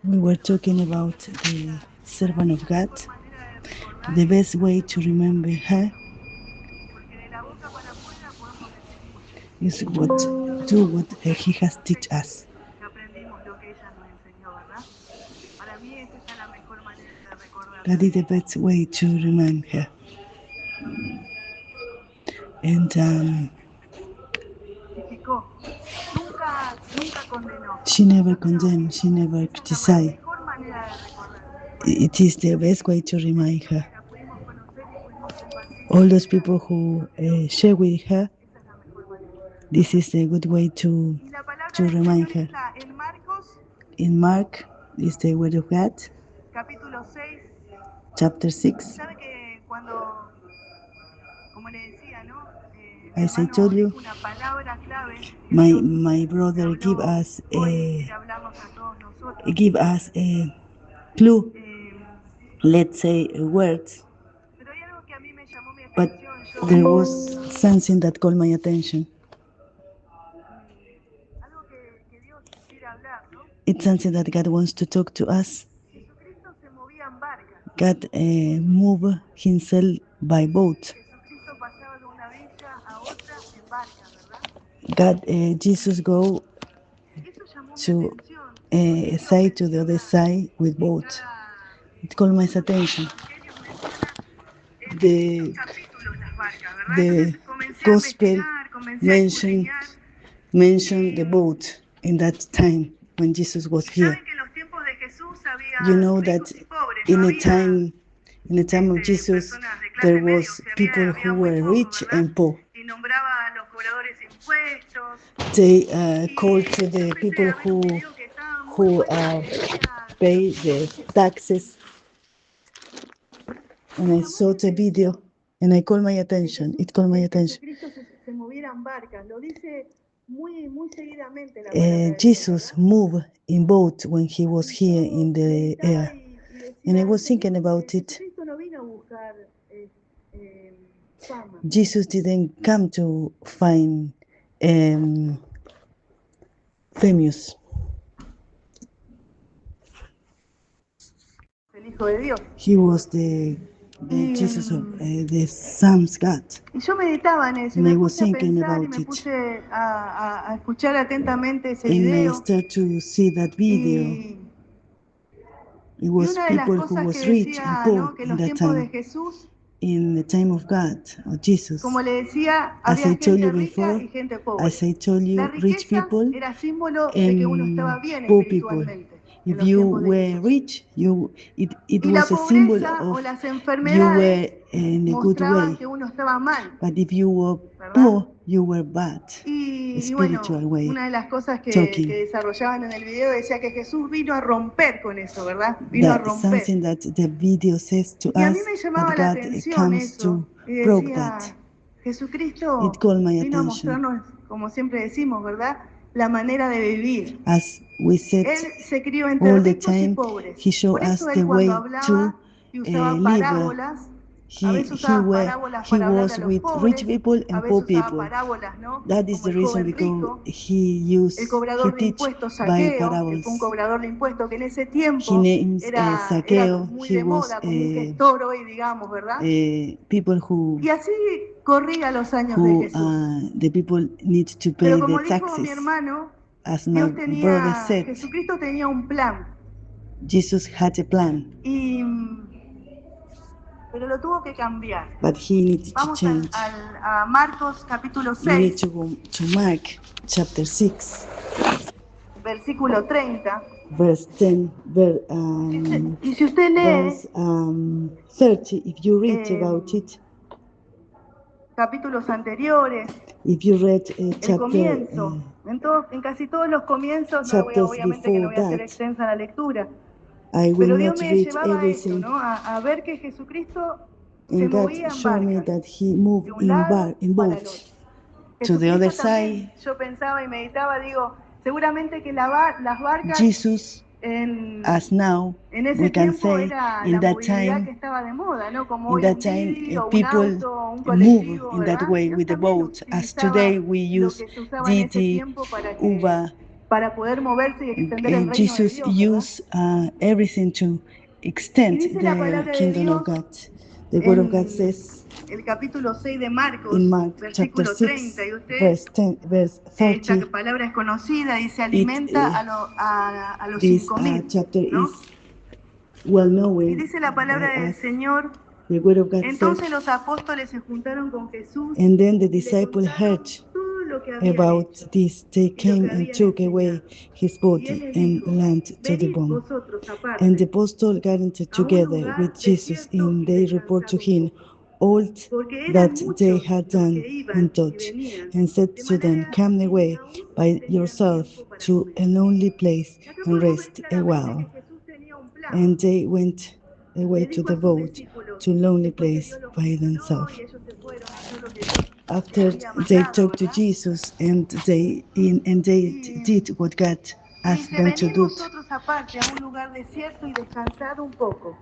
We were talking about the servant of God. The best way to remember her is what he has taught us. That is the best way to remember her. And she never condemned, she never criticized. It is the best way to remind her. All those people who share with her, this is a good way to remind her. In Mark is the word of God, chapter 6. As I told you, my brother give us a clue, let's say words, but there was something that caught my attention. It's something that God wants to talk to us. God moved himself by boat. God, Jesus go to a side to the other side with boat. It called my attention. The gospel mentioned the boat in that time when Jesus was here. You know that in the time of Jesus, there was people who were rich and poor. They called to the people who pay the taxes. And I saw the video and I called my attention. It called my attention. Jesus moved in boat when he was here in the air. And I was thinking about it. Jesus didn't come to find famous. He was the Jesus of the Son's God. And I was thinking about it. And I started to see that video. It was people who was rich and poor in that time. In the time of God, of Jesus. As I told you before, as I told you, rich people and poor people. If you were rich, it was a symbol of you were in a good way. But if you were poor, you were bad, spiritual way. Una de las cosas que desarrollaban en el video decía que Jesús vino a romper con eso, ¿verdad? Vino a romper. Something that the video says to us, that God comes to broke that. Jesucristo It called my vino a attention. mostrarnos, como siempre decimos, ¿verdad? La manera de vivir. As we said Él se crió entre all the ricos y time, pobres. he showed Por eso us él the way cuando hablaba y usaba live. parábolas, a veces usaba parábolas para hablar a los with pobres, rich people a and veces poor usaba people. parábolas, ¿no? That is Como the el reason joven because rico, he el cobrador de teach impuestos by Saqueo, que parables. fue un cobrador de impuestos que en ese He tiempo names era Saqueo. muy He de was moda, como un gestor hoy, digamos, ¿verdad? people who Y así corría los años de Jesús. the people need to pay Pero the como dijo mi taxes. hermano, As my brother said, Jesucristo tenía un plan. Jesus had a plan, pero lo tuvo que cambiar. but he needs to Vamos change. a Marcos capítulo We need 6, to go to Mark chapter 6, versículo 30. verse 10, Y si usted lee verse 30. If you read about it, capítulos anteriores, if you read el chapter comienzo, en casi todos los comienzos, obviamente que no voy a hacer extensa la lectura, I will pero not Dios me read llevaba a eso, everything. ¿no? A ver que Jesucristo se And God movía en showed me barcas, that he moved de un in lado in para el boat otro. to the other Jesucristo también, side. yo pensaba y meditaba, digo, seguramente que las barcas Jesus, en as now ese we can tiempo say, era in la that movilidad time, que estaba de moda, ¿no? Como in hoy that un time, Didi o un people auto, un move colectivo, in that ¿verdad? way Dios with the también boat. As utilizaba today we lo use que se usaba en ese Didi, tiempo para que Uber, para poder moverse y extender el reino Jesus de Dios, used everything to extend the kingdom of God. The word of God says el capítulo 6 de Marcos, in Mark chapter versículo 6, 30, y usted, verse 30, esta palabra es conocida, dice alimenta a los this 5,000, chapter ¿no? is well known. Y dice la palabra del Señor, the word of God entonces says, los apóstoles se juntaron con Jesús and then the y le disciples heard contaron todo lo que habían about hecho this. They y lo came que and habían took away enseñado. his Y él body les and dijo, land to the venid bone. vosotros And the aparte apostles gathered a un together lugar with Jesus, desierto and y they report to descansad un him poco. all Porque eran that they muchos had los done que iban and y taught, venían, and said de to them, manera come que away ni aún by tenían yourself tiempo para to comer. a lonely place Acá and podemos ver rest a claramente while. que Jesús tenía un plan. And they went away Le to dijo the a sus boat discípulos, to lonely después que place Dios los by visitó themselves. y ellos se fueron a hacer lo que Dios les After había they mandado, talked to ¿verdad? Jesus and they did what God Y asked dice, them to venid do. vosotros aparte a un lugar desierto y descansad un poco.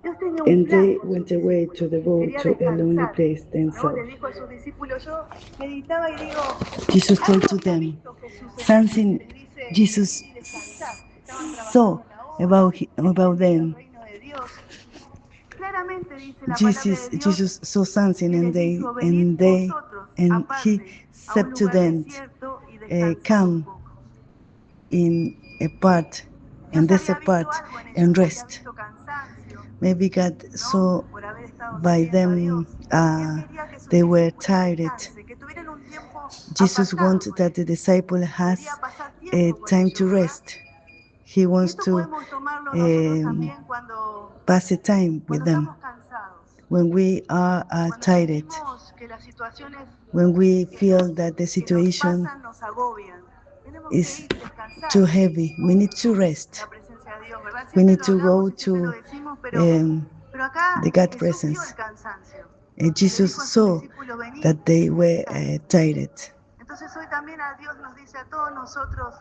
Dios tenía un And plan they con went sus away to discípulos. the boat Quería to a lonely descansar, place ¿no? themselves. Le dijo a sus discípulos, yo meditaba y digo, Jesus told algo to había them visto Jesús en ellos. something Les dice, Jesus venid y descansad. Estaban saw trabajando en la obra, about extendiendo el them. reino de Dios. Claramente dice la palabra Jesus de Dios Jesus saw something que les and dijo, venid vosotros he aparte a un said to lugar them, desierto y descansad un come poco. in a part and Dios this a había visto part algo en ellos, and había rest. visto cansancio, Maybe God saw ¿no? Por haber estado by sirviendo a them Dios. Y Él quería que sus they were discípulos tired. descansen, que tuvieran un tiempo Jesus apartado wants con that the Él. disciple has Quería pasar a tiempo con time ellos, to ¿verdad? rest. He Y wants esto to podemos tomarlo nosotros también pass a time with cuando them estamos cansados. when we are Cuando tired, sentimos que las situaciones when we que feel that the que nos situation pasan nos agobian. Tenemos que is ir y descansar too heavy. We need to en rest. la presencia de Dios, ¿verdad? We Siempre need lo to hablamos go y siempre lo to decimos, pero acá the God Jesús vio presence. el cansancio. And Le Jesus dijo a sus saw discípulos, venid that y they were descansad. tired. Entonces hoy también a Dios nos dice a todos nosotros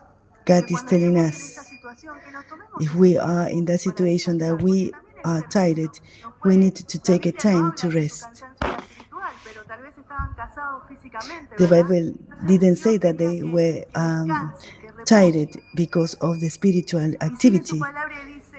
God que is cuando telling estemos en esta us situación, que nos tomemos if ese we tiempo are in that para situation that descansar, porque we también es are permiso. tired, No we fue, need to la take a Biblia no time to habla de su rest. cansancio era espiritual, pero tal vez estaban cansados físicamente, The ¿verdad? Bible Entonces didn't Dios say that quería they were que descansen, que tired reposen. because of the spiritual Y sigue su activity. palabra y dice,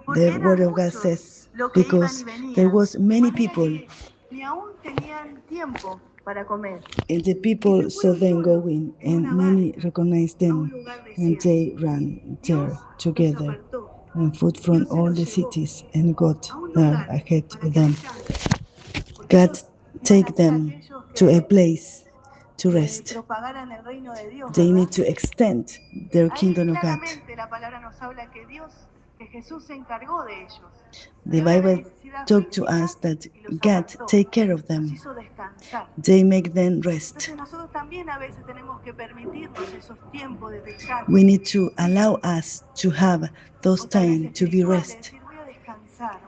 porque The Word eran of God muchos says los que iban y because there venían, was de many manera people que ni aún tenían tiempo para comer. and the Y people se saw fueron them solos going en and una many barca recognized a un them lugar and desierto. they ran there Dios los together apartó. and food from Dios se all los the llevó cities and got a un there lugar ahead para of que them. descansen. Porque God ellos iban a take ser them aquellos to a que place to rest. propagaran el reino de Dios, They ¿verdad? need to extend their Ahí kingdom of God. claramente la palabra nos habla que Dios, que Jesús se encargó de ellos. The Vio la Bible necesidad talked to física us that y los God apartó. take care of Los them. hizo descansar. They make them rest. Entonces nosotros también a veces tenemos que permitirnos esos tiempos de descanso. We need to allow us to have those O tal vez time to be espirituales, rest. decir voy a descansar,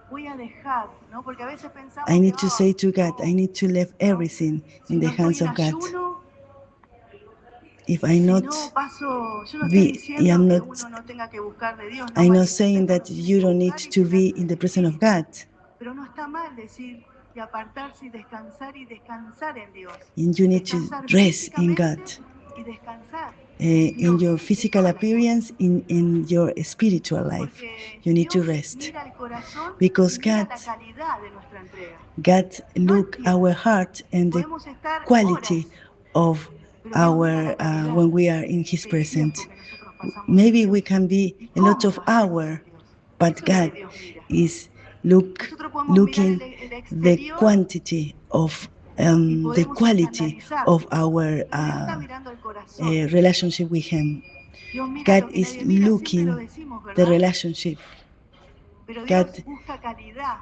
voy a dejar, ¿no? Porque a veces pensamos I que, need to say to God, I no, need to leave ¿no? everything Si in the no estoy hands en of God. ayuno, If I si not no paso, yo no estoy be, I diciendo am que not, uno no tenga que buscar de Dios, no I'm not saying that malinterpreten, uno tiene you que don't need buscar y to be llenarse in the del presence of Espíritu. God. Pero no está mal decir y apartarse y descansar en Dios. And you need to Descansar rest in físicamente God. y descansar In your en physical todas las appearance, cosas. in your spiritual life, Porque you need to Dios rest. mira el corazón Because y mira God, la calidad de nuestra entrega. God No el look tiempo. our heart and the Podemos estar quality horas, of pero Dios mira la our calidad when we are in His del presence. tiempo que nosotros pasamos Maybe en we Dios. can be Y a lot cómo of lo hacemos hour, en Dios. but Eso es lo God que Dios mira. is Nosotros podemos mirar looking el the exterior quantity of y the podemos quality of escandalizarnos. our Pero Dios está mirando el corazón. relationship with Him. Dios mira God lo que is nadie mira, siempre lo looking decimos, the ¿verdad? relationship. Pero God, Dios busca calidad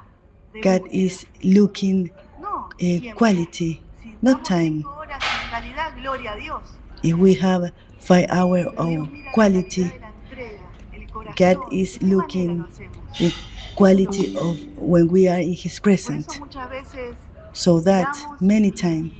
de God búsqueda. is looking No tiempo. quality, Si not estamos time. 5 horas en calidad, gloria a Dios. If we have 5 hours Pero Dios of mira la calidad quality, de la entrega, el God corazón, is de qué manera lo looking hacemos. the Eso es lo quality que of Dios mira. when we are in His Por eso presence. muchas veces So that miramos many times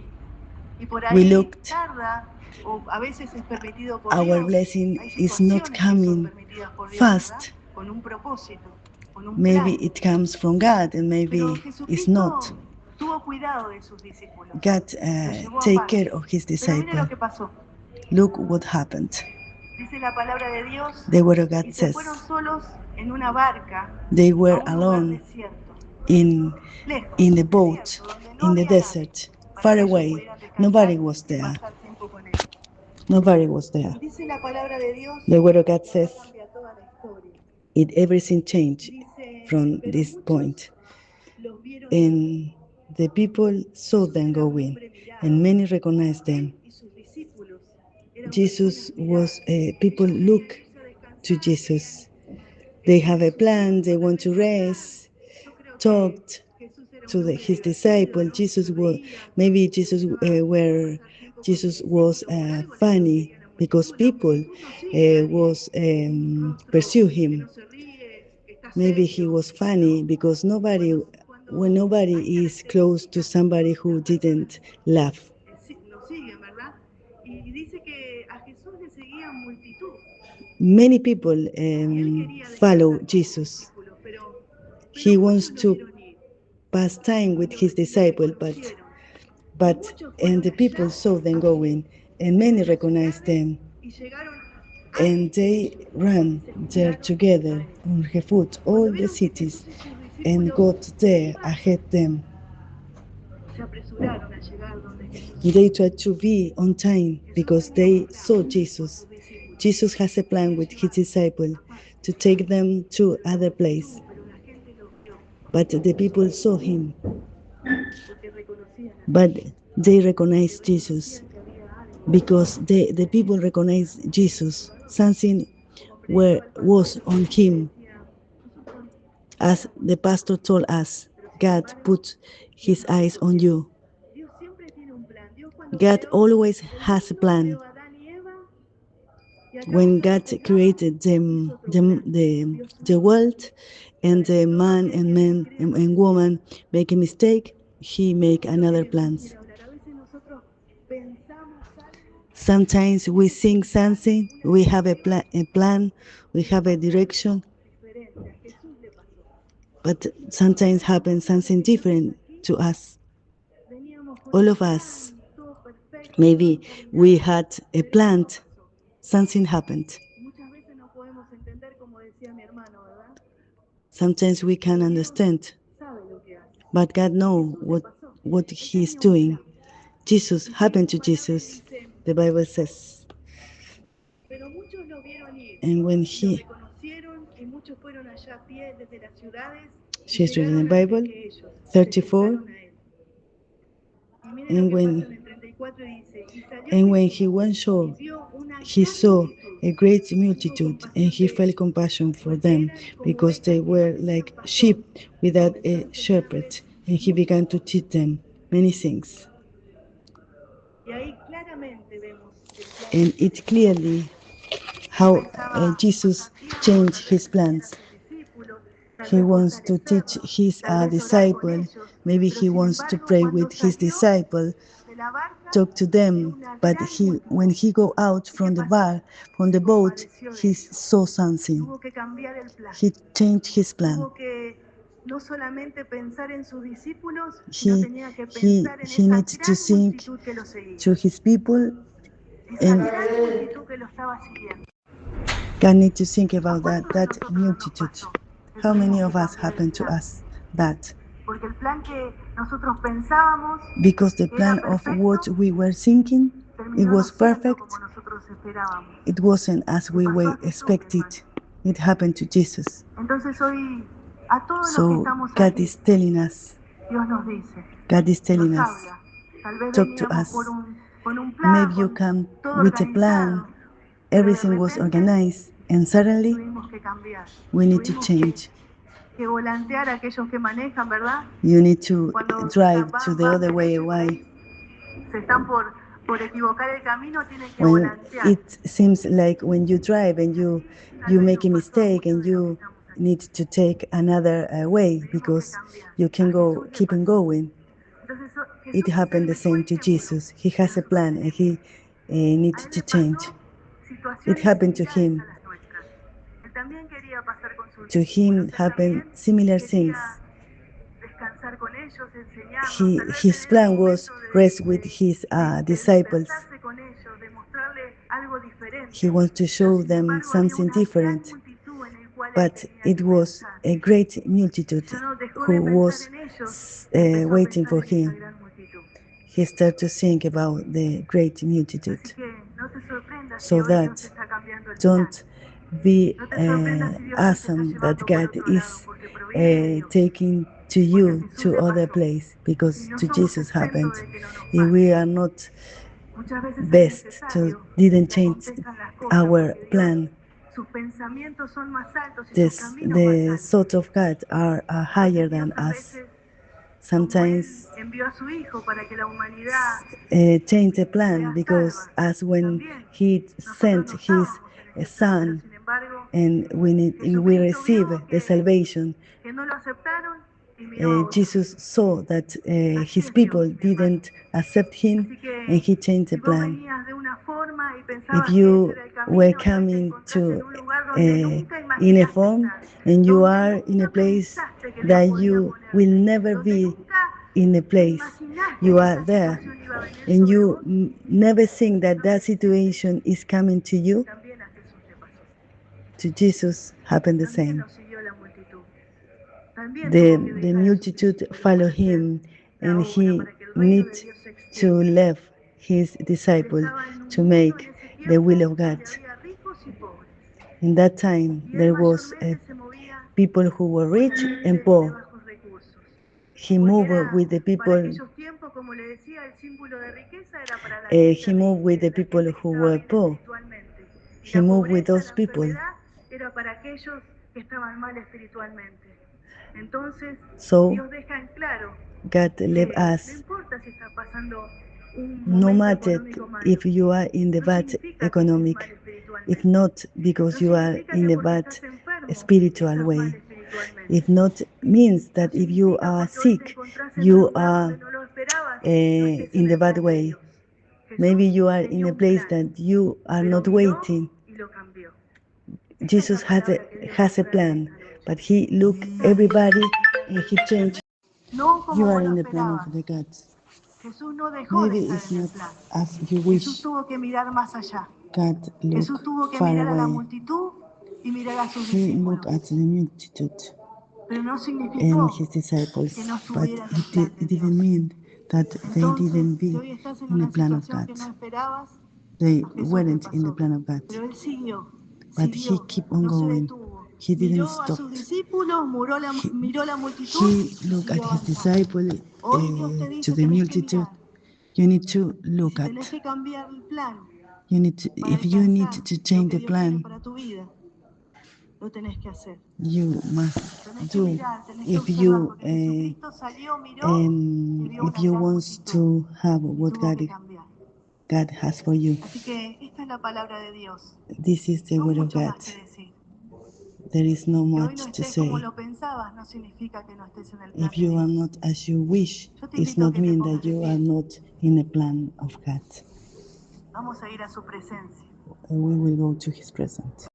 y por we ahí looked, tarda, o a veces es permitido por our Dios. blessing Hay is not situaciones que son coming permitidas por Dios, ¿verdad? fast. Con un propósito, con un Maybe plan. it comes from God and Pero maybe it's Jesucristo not. tuvo cuidado de sus discípulos. God Los llevó take aparte. care of His Pero mire disciple. lo que pasó. Look what happened. Dice la palabra de Dios, the word of God y se says fueron solos en una barca they a were un lugar alone desierto, in the boat desierto, donde no in the había nadie desert, para far que ellos away. pudieran descansar Nobody was y there. pasar tiempo con él. Nobody was there. Y dice la palabra de Dios, The word of God y acá says cambia toda la historia. everything changed Dice, from pero this muchos point. los vieron And the people saw them going, and many recognized them. y sus discípulos eran Jesus personas was, miradas. people Ellos look querían irse a descansar, to querían Jesus. They have a sus plan, they tiempos, want to tal vez hablar. rest, Yo creo que talked Jesús era un to hombre his divertido, disciple. ¿no? Jesus Se was, reía, maybe le Jesus gustaba pasar were, tiempo con sus Jesus was discípulos. Por algo le funny seguían la because multitud. people Jesús no sigue a nadie. was Un rostro pursue que him. no se ríe, que está Maybe he serio, was funny ¿no? because nobody, Cuando when nobody hay is close to características somebody who las personas didn't laugh. lo siguen, ¿verdad? Y dice que a Jesús le seguía multitud. Many people Y él quería follow descansar con sus Jesus. discípulos, pero He muchos wants lo to vieron ir pass time y with lo his disciple, reconocieron. Y but muchos and fueron the people allá saw them a going, and many desde la recognized ciudades them, y llegaron and antes de they ellos ran y se there juntaron a together él. on her foot, all Cuando the vieron que cities, Jesús y sus and discípulos got there iban, ahead them. se apresuraron a llegar donde Jesús They iba. tried to be on time Jesús because tenía un they plan saw con Jesus. sus discípulos. Jesus has a plan with Los his iba disciple a aparte, to take them to other place, pero la gente lo vio but the people saw him, porque reconocían a but Jesús, they porque recognized Jesus reconocían que había algo because the people recognized Jesus. Something como predicaba el was pastor on que him. decía, nosotros As the pastor told us, pero sin God embargo, put Dios his nos eyes on escogió. you. Dios siempre tiene un plan. Dios cuando God creó always el has a mundo, plan. creó a Adán y Eva, y acá When nosotros God pecamos, created hizo otro plan. Dio su the hijo world, and para que the todo man aquel que en él crea no se and pierda. woman make a mistake, he make Eso es lo que another Dios nos plans. quiere hablar. A veces nosotros pensamos algo, Sometimes we tenemos think un plan, something, una we have dirección, a plan, we y have a pasa algo direction, diferente. A Jesús le pasó. but sometimes happens Muchos de los something que estamos different aquí to us. veníamos con All un of us, plan, todo perfecto, todo maybe we encaminado, had a pero algo plan, pasó. something happened. Muchas veces no podemos entender, como decía mi hermano, ¿verdad? Sometimes we can Pero Dios understand, sabe lo que hace. but God knows Jesús le pasó. what Él he is tenía un doing. plan. Jesus Y sigue happened la to palabra y Jesus, dice, the Bible says. pero muchos lo vieron ir, And when y lo he, reconocieron, y muchos fueron allá a pie desde las ciudades, y she's reading the llegaron antes Bible, que ellos, y se 34, juntaron a él. Y miren lo and que pasa when en el 34 y dice, y salió and when Jesús, he went y shore, vio una he gran saw multitud, a great y tuvo multitude, and compasión he de felt ellos, compassion for porque them, eran como because they ovejas que no were tenían like pastor. sheep without Comenzó a a enseñarles shepherd, and he muchas began to cosas. teach them many things. Y ahí claramente vemos el plan And de it Jesús. clearly Él how pensaba Jesus pasar tiempo, changed tal vez his enseñar a plans. sus discípulos, tal He vez wants to teach fortalecerlos, his tal vez orar con disciple. ellos. Maybe Pero he sin wants to embargo, pray cuando with his salió disciple, de la barca, talk to vio them. una But gran when multitud. he go out ¿Y qué from the pasó? bar, from the Se boat, compadeció de he ellos. saw something. Tuvo que cambiar el plan. He changed his plan. Tuvo que no solamente pensar en sus discípulos, sino tenía que pensar en He esa needs to gran think multitud que lo seguía. to his people, Esa and gran multitud que lo estaba siguiendo. God needs to think ¿A about cuántos de that nosotros no nos multitude. pasó? Que How many tuvimos que of us cambiar el happened to plan. us that? Porque el plan que nosotros pensábamos Because the que era plan of what perfecto, we were thinking, it terminó no was siendo como perfect. nosotros esperábamos. It wasn't as Le we pasó were a Jesús, expected. hermano. It happened to Jesus. Entonces hoy, a todos los que So estamos God aquí, is telling us, Dios nos dice, God is nos telling us, habla. Tal vez talk to veníamos us. con un plan, Maybe you con come todo with a plan, organizado, pero de everything was repente organized, and suddenly tuvimos que cambiar. we need to Tuvimos change. que volantear a aquellos que manejan, ¿verdad? You need to Cuando drive to the van other way derecho y por away. ahí se están por equivocar el camino, tienen que When volantear. it seems like when you drive and Tal you vez make a nos pasó a mistake muchos and de los que you estamos aquí. need to take another way Tuvimos que because cambiar. you A can go Jesús le keep on pasó. going. Entonces It Jesús es el happened the mejor same to ejemplo Jesus. He que has a nosotros plan and tenemos. he A needs él to le change. pasó It situaciones happened to similares him. a las nuestras. Él también quería pasar con sus To discípulos. him Él happened también similar things. quería descansar con ellos, enseñarnos. His plan was rest with his disciples. Con ellos, demostrarle algo diferente. He wants to show them something different. But it was a great multitude who was waiting for him. He started to think about the great multitude. So that don't be awesome that God is taking to you to other place, because to Jesus happened. If we are not best, to didn't change our plan. The thoughts of God are higher than us. Sometimes change the plan, because as when he sent his son and when we receive the salvation, Jesus saw that his people didn't accept him, and he changed the plan. If you were coming to in a form, and you are in a place that you will never be in a place, you are there, and you never think that that situation is coming to you, to Jesus happened the same. The multitude followed him, and he need to leave his disciples to make the will of God. In that time, there was people who were rich and poor. He moved with the people. He moved with the people who were poor. He moved with those people. So God left us. No matter if you are in the bad economic, if not because you are in the bad spiritual way. If not, means that if you are sick, you are in the bad way. Maybe you are in a place that you are not waiting. Jesus has a plan, but he looked everybody and he changed. You are in the plan of the gods. Maybe it's not as you wish. God looked far away. He looked at the multitude and his disciples, but it didn't mean that they didn't be in the plan of God. They weren't in the plan of God. But he kept on going. He didn't stop. He looked at his disciples, to the multitude. You need to look at. You need to, if you need to change the plan, you must do. If you want to have what God has for you. This is the word of God. There is no much to say. If you are not as you wish, it's not mean that you are not in the plan of God. We will go to his presence.